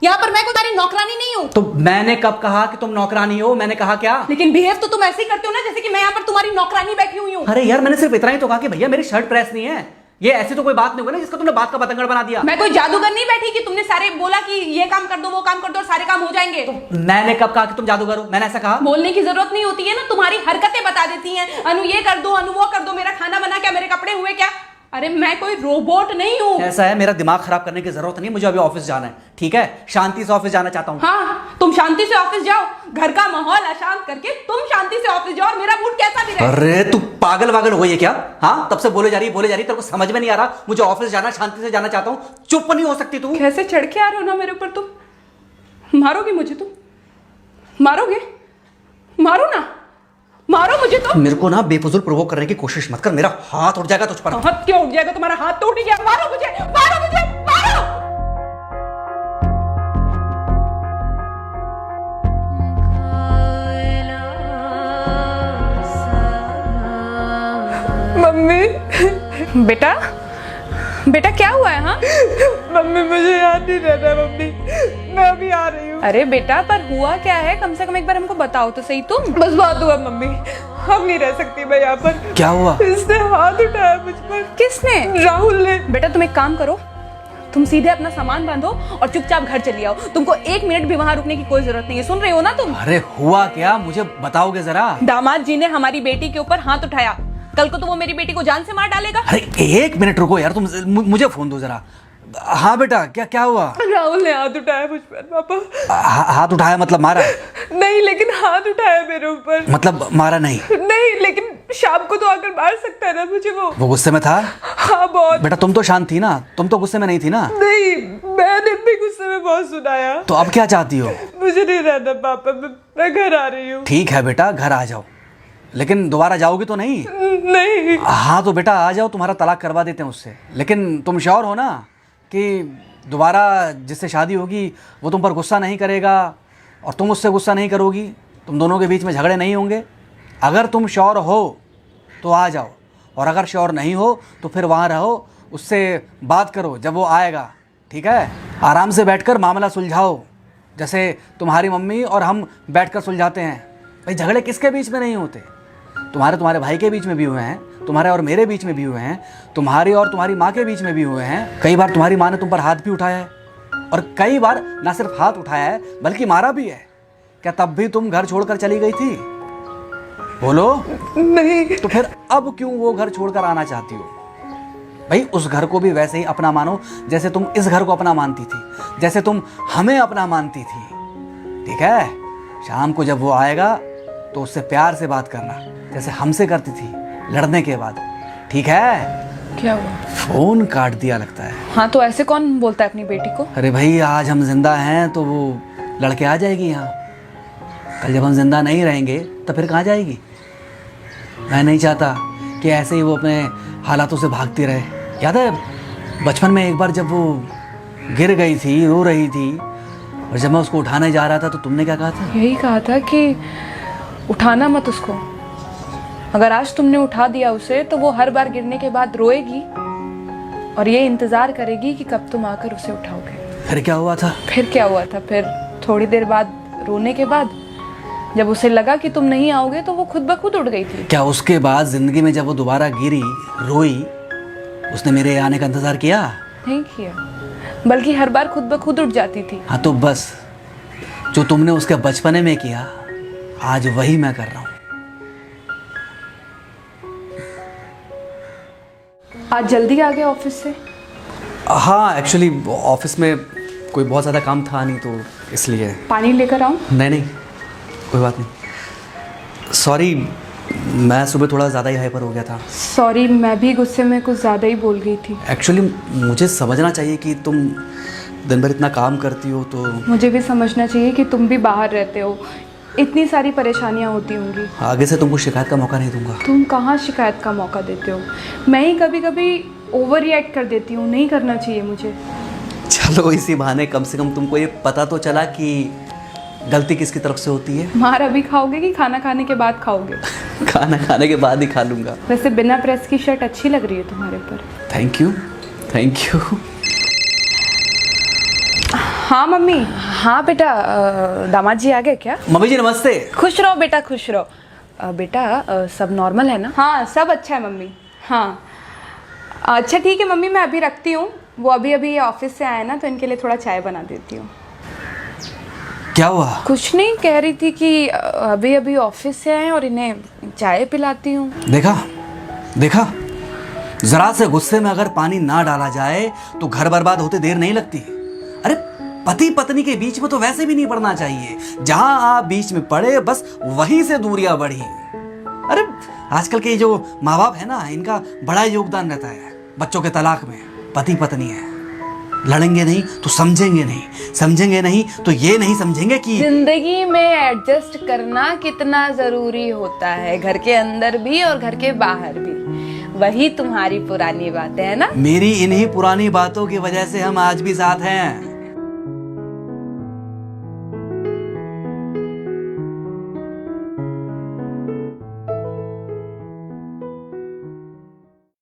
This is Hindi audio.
यहाँ पर मैं कोई तुम्हारी नौकरानी नहीं हूँ। तो मैंने कब कहा कि तुम नौकरानी हो? मैंने कहा क्या? लेकिन बिहेव तो तुम ऐसे ही करते हो ना जैसे कि मैं यहाँ पर तुम्हारी नौकरानी बैठी हुई हूँ। अरे यार मैंने सिर्फ इतना ही तो कहा कि भैया मेरी शर्ट प्रेस नहीं है। ये ऐसी तो कोई बात नहीं हुई ना जिसका तुमने बात का बतंगड़ बना दिया। मैं कोई जादूगर नहीं बैठी कि तुमने सारे बोला कि ये काम कर दो वो काम कर दो और सारे काम हो जाएंगे। मैंने कब कहा कि तुम जादूगर हो? मैंने ऐसा कहा? बोलने की जरूरत नहीं होती है ना, तुम्हारी हरकतें बता देती हैं। अनु ये कर दो, अनु वो कर दो, मेरा खाना बना क्या, मेरे कपड़े हुए क्या। अरे मैं कोई रोबोट नहीं हूँ। ऐसा है, मेरा दिमाग खराब करने की जरूरत नहीं, मुझे अभी ऑफिस जाना है। ठीक है, शांति से ऑफिस जाना चाहता हूँ। हाँ तुम शांति से ऑफिस जाओ, घर का माहौल अशांत करके तुम शांति से ऑफिस जाओ और मेरा मूड कैसा भी रहे। अरे तू पागल वागल हो गई है क्या? हाँ तब से बोले जा रही तेरे को समझ में नहीं आ रहा? मुझे ऑफिस जाना, शांति से जाना चाहता हूँ। चुप नहीं हो सकती तू? कैसे चढ़ के आ रहे हो ना मेरे ऊपर तुम। मारोगे मुझे? तुम मारोगे? मारो ना, मारो मुझे। तो मेरे को ना बेफजूल प्रोवोक करने की कोशिश मत कर, मेरा हाथ उठ जाएगा तुझ पर। हाथ क्यों उठ जाएगा? तुम्हारा हाथ तो उठ गया। मारो मुझे, मारो मुझे, मारो। मम्मी। बेटा बेटा क्या हुआ है? हाँ मम्मी मुझे याद नहीं रहता मम्मी, मैं अभी आ रही हूँ। अरे बेटा पर हुआ क्या है? कम से कम एक बार हमको बताओ तो सही। तुम बस बात हुआ मम्मी, हम नहीं रह सकती मैं यहाँ पर। क्या हुआ? इसने हाथ उठाया मुझ पर। किसने? राहुल ने। बेटा तुम एक काम करो, तुम सीधे अपना सामान बांधो और चुपचाप घर चली आओ। तुमको एक मिनट भी वहां रुकने की कोई जरूरत नहीं है। सुन रहे हो ना तुम? अरे हुआ क्या, मुझे बताओगे जरा? दामाद जी ने हमारी बेटी के ऊपर हाथ उठाया। कल को तो वो मेरी बेटी को जान से मार डालेगा। अरे एक मिनट रुको यार, तुम मुझे फोन दो जरा। हाँ बेटा, क्या हुआ? राहुल ने हाथ उठाया मुझ पर पापा। हाथ उठाया मतलब मारा? नहीं लेकिन हाथ उठाया मेरे ऊपर। मतलब मारा नहीं? नहीं लेकिन शाम को तो आकर मार सकता है ना मुझे वो गुस्से में था? हाँ बहुत। बेटा तुम तो शांत थी ना, तुम तो गुस्से में नहीं थी ना? नहीं मैंने भी गुस्से में बहुत सुनाया। तो अब क्या चाहती हो? मुझे नहीं रहना पापा, मैं घर आ रही हूँ। ठीक है बेटा, घर आ जाओ, लेकिन दोबारा जाओगी तो नहीं? नहीं। हाँ तो बेटा आ जाओ, तुम्हारा तलाक करवा देते हैं उससे। लेकिन तुम श्योर हो ना कि दोबारा जिससे शादी होगी वो तुम पर गुस्सा नहीं करेगा और तुम उससे गुस्सा नहीं करोगी, तुम दोनों के बीच में झगड़े नहीं होंगे? अगर तुम श्योर हो तो आ जाओ, और अगर श्योर नहीं हो तो फिर वहाँ रहो, उससे बात करो जब वो आएगा। ठीक है, आराम से बैठकर मामला सुलझाओ, जैसे तुम्हारी मम्मी और हम बैठकर सुलझाते हैं। भाई झगड़े किसके बीच में नहीं होते? तुम्हारे भाई के बीच में भी हुए हैं, तुम्हारे और मेरे बीच में भी हुए हैं, तुम्हारी और तुम्हारी माँ के बीच में भी हुए हैं। कई बार तुम्हारी माँ ने तुम पर हाथ भी उठाया है, और कई बार ना सिर्फ हाथ उठाया है बल्कि मारा भी है। क्या तब भी तुम घर छोड़कर चली गई थी? बोलो। नहीं। तो फिर अब क्यों वो घर छोड़कर आना चाहती हो? भाई उस घर को भी वैसे ही अपना मानो जैसे तुम इस घर को अपना मानती थी, जैसे तुम हमें अपना मानती थी। ठीक है, शाम को जब वो आएगा तो उससे प्यार से बात करना, जैसे हमसे करती थी लड़ने के बाद। ठीक है? क्या हुआ? फोन काट दिया लगता है। हाँ तो ऐसे कौन बोलता है अपनी बेटी को? अरे भाई आज हम जिंदा हैं तो वो लड़के आ जाएगी यहाँ, कल जब हम जिंदा नहीं रहेंगे तो फिर कहाँ जाएगी? मैं नहीं चाहता कि ऐसे ही वो अपने हालातों से भागती रहे। याद है बचपन में एक बार जब वो गिर गई थी, रो रही थी, और जब मैं उसको उठाने जा रहा था तो तुमने क्या कहा था? यही कहा था कि उठाना मत उसको। अगर आज तुमने उठा दिया उसे तो वो हर बार गिरने के बाद रोएगी और ये इंतजार करेगी कि कब तुम आकर उसे उठाओगे। फिर क्या हुआ था? फिर क्या हुआ था? फिर थोड़ी देर बाद रोने के बाद जब उसे लगा कि तुम नहीं आओगे तो वो खुद ब खुद उठ गई थी। क्या उसके बाद जिंदगी में जब वो दोबारा गिरी, रोई, उसने मेरे आने का इंतजार किया? नहीं किया, बल्कि हर बार खुद ब खुद उठ जाती थी। हाँ तो बस जो तुमने उसके बचपने में किया आज वही मैं कर रहा हूँ। आज जल्दी आ गए ऑफिस से? हाँ एक्चुअली ऑफिस में कोई बहुत ज़्यादा काम था नहीं तो इसलिए। पानी लेकर आऊँ? नहीं कोई बात नहीं, सॉरी मैं सुबह थोड़ा ज़्यादा ही हाइपर हो गया था। सॉरी, मैं भी गुस्से में कुछ ज़्यादा ही बोल गई थी। एक्चुअली मुझे समझना चाहिए कि तुम दिन भर इतना काम करती हो तो मुझे भी समझना चाहिए कि तुम भी बाहर रहते हो, इतनी सारी परेशानियां होती होंगी। आगे से तुमको शिकायत का मौका नहीं दूंगा। तुम कहाँ शिकायत का मौका देते हो? मैं ही कभी कभी ओवर रिएक्ट कर देती हूँ, नहीं करना चाहिए मुझे। चलो इसी बहाने कम से कम तुमको ये पता तो चला कि गलती किसकी तरफ से होती है। मार अभी खाओगे कि खाना खाने के बाद खाओगे? खाना खाने के बाद ही खा लूँगा। वैसे बिना प्रेस की शर्ट अच्छी लग रही है तुम्हारे पर। Thank you. हाँ मम्मी। हाँ बेटा, दामाद जी आ गए क्या? मम्मी जी नमस्ते। खुश रहो बेटा, खुश रहो। बेटा सब नॉर्मल है ना? हाँ सब अच्छा है मम्मी। हाँ अच्छा ठीक है मम्मी, मैं अभी रखती हूँ। वो अभी अभी ऑफिस से आए ना, तो इनके लिए थोड़ा चाय बना देती हूँ। क्या हुआ? कुछ नहीं, कह रही थी कि अभी अभी ऑफिस से आए और इन्हें चाय पिलाती हूँ। देखा देखा, जरा से गुस्से में अगर पानी ना डाला जाए तो घर बर्बाद होते देर नहीं लगती। अरे पति पत्नी के बीच में तो वैसे भी नहीं पड़ना चाहिए। जहां आप बीच में पड़े बस वहीं से दूरियां बढ़ी। अरे आजकल के जो माँ बाप है ना, इनका बड़ा योगदान रहता है बच्चों के तलाक में। पति पत्नी है, लड़ेंगे नहीं तो समझेंगे नहीं, समझेंगे नहीं तो ये नहीं समझेंगे कि जिंदगी में एडजस्ट करना कितना जरूरी होता है, घर के अंदर भी और घर के बाहर भी। वही तुम्हारी पुरानी बातें है ना। मेरी इन्हीं पुरानी बातों की वजह से हम आज भी साथ हैं।